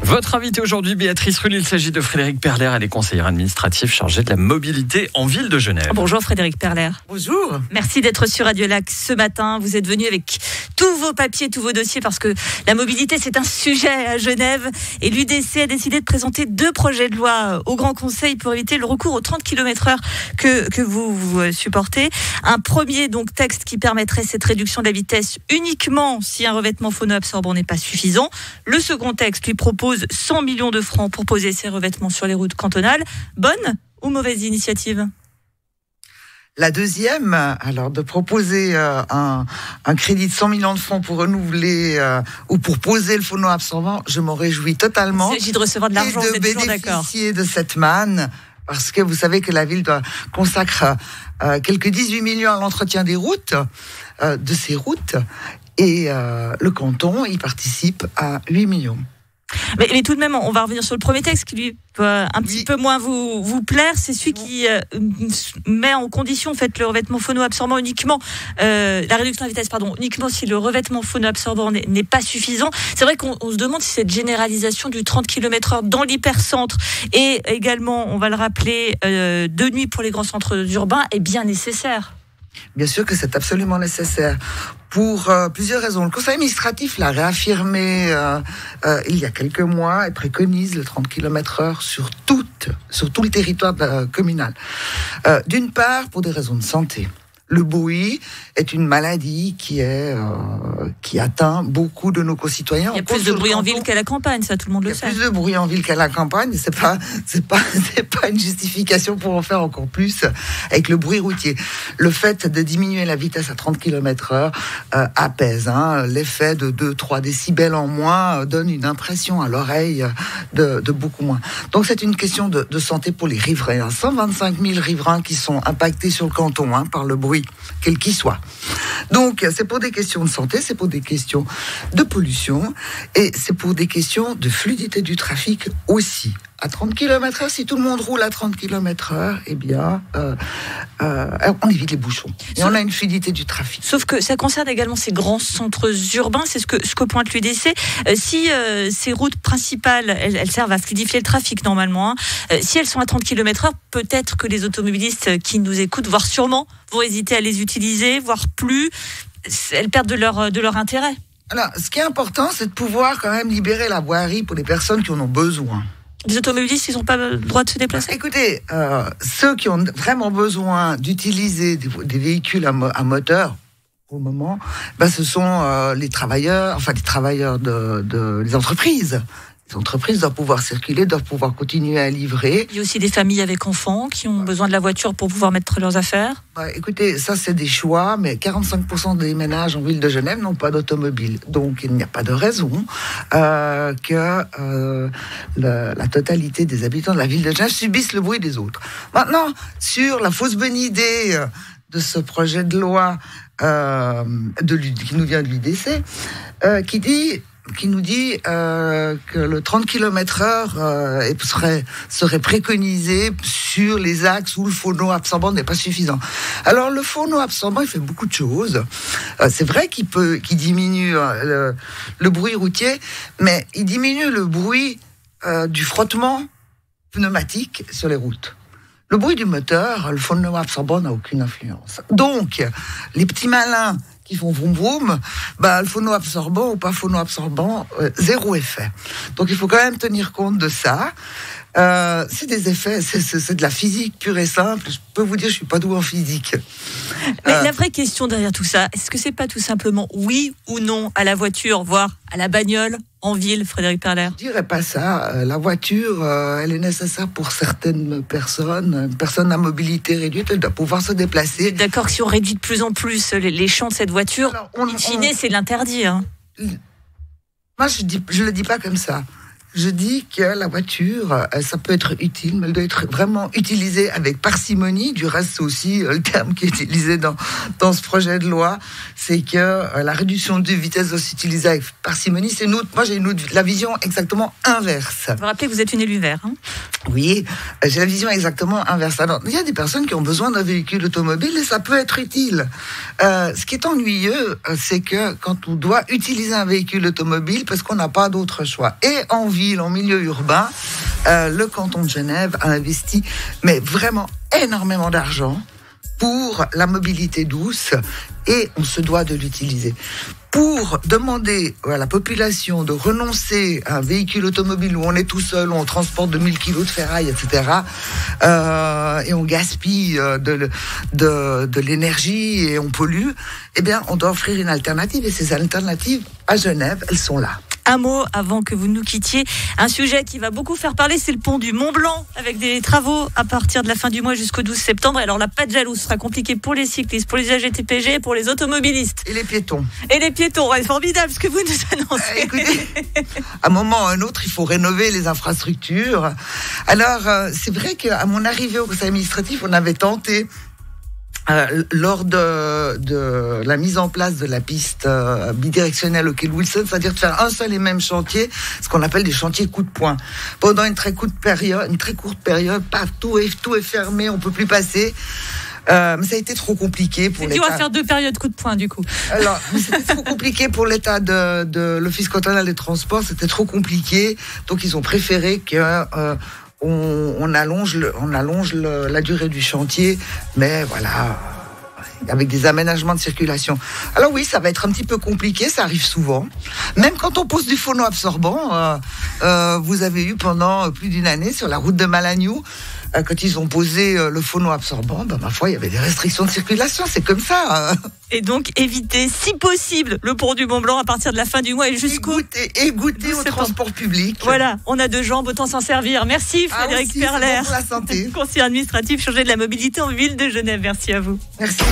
Votre invité aujourd'hui, Béatrice Rulle, il s'agit de Frédérique Perler, elle est conseillère administrative chargée de la mobilité en ville de Genève. Bonjour Frédérique Perler. Bonjour. Merci d'être sur Radio Lac ce matin. Vous êtes venu avec tous vos papiers, tous vos dossiers parce que la mobilité c'est un sujet à Genève et l'UDC a décidé de présenter 2 projets de loi au Grand Conseil pour éviter le recours aux 30 km/h que vous supportez. Un premier donc texte qui permettrait cette réduction de la vitesse uniquement si un revêtement phono-absorbant n'est pas suffisant. Le second texte lui propose 100 millions de francs pour poser ces revêtements sur les routes cantonales. Bonne ou mauvaise initiative ? La deuxième, alors de proposer un crédit de 100 millions de francs pour renouveler ou pour poser le phono-absorbant, je m'en réjouis totalement. Il s'agit de recevoir de l'argent, et de bénéficier de cette manne, parce que vous savez que la ville consacre quelques 18 millions à l'entretien des routes, de ces routes, et le canton y participe à 8 millions. Mais tout de même, on va revenir sur le premier texte qui lui peut un petit peu moins vous plaire. C'est celui qui met en condition en fait, le revêtement phono-absorbant uniquement, la réduction de la vitesse, uniquement si le revêtement phono-absorbant n'est pas suffisant. C'est vrai qu'on se demande si cette généralisation du 30 km/h dans l'hypercentre et également, on va le rappeler, de nuit pour les grands centres urbains est bien nécessaire. Bien sûr que c'est absolument nécessaire pour plusieurs raisons. Le Conseil administratif l'a réaffirmé il y a quelques mois et préconise le 30 km/h sur tout le territoire communal. D'une part, pour des raisons de santé. Le bruit est une maladie qui atteint beaucoup de nos concitoyens. Il y a plus de bruit en ville qu'à la campagne, ça tout le monde le sait. Il y a plus de bruit en ville qu'à la campagne, c'est pas une justification pour en faire encore plus avec le bruit routier. Le fait de diminuer la vitesse à 30 km/h apaise. L'effet de 2-3 décibels en moins donne une impression à l'oreille de beaucoup moins. Donc c'est une question de santé pour les riverains. 125 000 riverains qui sont impactés sur le canton par le bruit, quel qu'il soit. Donc, c'est pour des questions de santé, c'est pour des questions de pollution et c'est pour des questions de fluidité du trafic aussi. À 30 km/h, si tout le monde roule à 30 km/h, eh bien, on évite les bouchons. Et on a une fluidité du trafic. Sauf que ça concerne également ces grands centres urbains, c'est ce que pointe l'UDC. Si ces routes principales, elles servent à fluidifier le trafic normalement, si elles sont à 30 km/h, peut-être que les automobilistes qui nous écoutent, voire sûrement, vont hésiter à les utiliser, voire plus. Elles perdent de leur intérêt. Alors, ce qui est important, c'est de pouvoir quand même libérer la voirie pour les personnes qui en ont besoin. Les automobilistes, ils n'ont pas le droit de se déplacer ? Écoutez, ceux qui ont vraiment besoin d'utiliser des véhicules à moteur, au moment, ce sont les travailleurs des entreprises. Les entreprises doivent pouvoir circuler, doivent pouvoir continuer à livrer. Il y a aussi des familles avec enfants qui ont besoin de la voiture pour pouvoir mettre leurs affaires. Écoutez, ça c'est des choix, mais 45% des ménages en ville de Genève n'ont pas d'automobile. Donc il n'y a pas de raison que la totalité des habitants de la ville de Genève subissent le bruit des autres. Maintenant, sur la fausse bonne idée de ce projet de loi qui nous vient de l'UDC, qui nous dit que le 30 km/h serait préconisé sur les axes où le phono-absorbant n'est pas suffisant. Alors le phono-absorbant, il fait beaucoup de choses. C'est vrai qu'il diminue le bruit routier, mais il diminue le bruit du frottement pneumatique sur les routes. Le bruit du moteur, le phono-absorbant n'a aucune influence. Donc, les petits malins qui font vroom vroom, le phono-absorbant ou pas phono-absorbant, zéro effet. Donc il faut quand même tenir compte de ça. C'est des effets, c'est de la physique pure et simple. Je peux vous dire, je suis pas doué en physique. Mais la vraie question derrière tout ça, est-ce que c'est pas tout simplement oui ou non à la voiture, voire à la bagnole en ville, Frédérique Perler ? Je dirais pas ça. La voiture, elle est nécessaire pour certaines personnes. Une personne à mobilité réduite, elle doit pouvoir se déplacer. D'accord que si on réduit de plus en plus les champs de cette voiture, in fine, c'est l'interdit. Moi, je le dis pas comme ça. je dis que la voiture, ça peut être utile, mais elle doit être vraiment utilisée avec parcimonie. Du reste, c'est aussi le terme qui est utilisé dans ce projet de loi. C'est que la réduction de vitesse doit s'utiliser avec parcimonie. Moi, j'ai la vision exactement inverse. Vous vous rappelez que vous êtes une élue vert, hein? Oui, j'ai la vision exactement inverse. Alors, il y a des personnes qui ont besoin d'un véhicule automobile et ça peut être utile. Ce qui est ennuyeux, c'est que quand on doit utiliser un véhicule automobile, parce qu'on n'a pas d'autre choix. Et en ville, en milieu urbain, le canton de Genève a investi, mais vraiment énormément d'argent pour la mobilité douce et on se doit de l'utiliser. Pour demander à la population de renoncer à un véhicule automobile où on est tout seul, où on transporte 2000 kilos de ferraille, etc., et on gaspille de l'énergie et on pollue, eh bien, on doit offrir une alternative. Et ces alternatives, à Genève, elles sont là. Un mot avant que vous nous quittiez. Un sujet qui va beaucoup faire parler, c'est le pont du Mont Blanc, avec des travaux à partir de la fin du mois jusqu'au 12 septembre. Alors là, pas de jaloux, ce sera compliqué pour les cyclistes, pour les AGTPG et pour les automobilistes. Et les piétons. Et les piétons, c'est formidable ce que vous nous annoncez. Écoutez, à un moment ou à un autre, il faut rénover les infrastructures. Alors, c'est vrai qu'à mon arrivée au conseil administratif, on avait tenté lors de la mise en place de la piste bidirectionnelle au quai Wilson, c'est-à-dire de faire un seul et même chantier, ce qu'on appelle des chantiers coup de poing. Pendant une très courte période, tout est fermé, on peut plus passer. Mais ça a été trop compliqué pour l'État. On va faire 2 périodes coup de poing du coup. Alors, c'était trop compliqué pour l'État de l'Office cantonal des transports, c'était trop compliqué, donc ils ont préféré que on allonge la durée du chantier, mais voilà, avec des aménagements de circulation. Alors oui, ça va être un petit peu compliqué, ça arrive souvent. Même quand on pose du phono-absorbant, vous avez eu pendant plus d'une année sur la route de Malagnou, quand ils ont posé le phono-absorbant, ma foi, il y avait des restrictions de circulation, c'est comme ça. Et donc, éviter, si possible, le pont du Mont Blanc à partir de la fin du mois et jusqu'au... Et goûter au transport public. Voilà, on a 2 jambes, autant s'en servir. Merci Frédéric Perler, pour la santé. conseiller administratif chargé de la mobilité en ville de Genève. Merci à vous. Merci.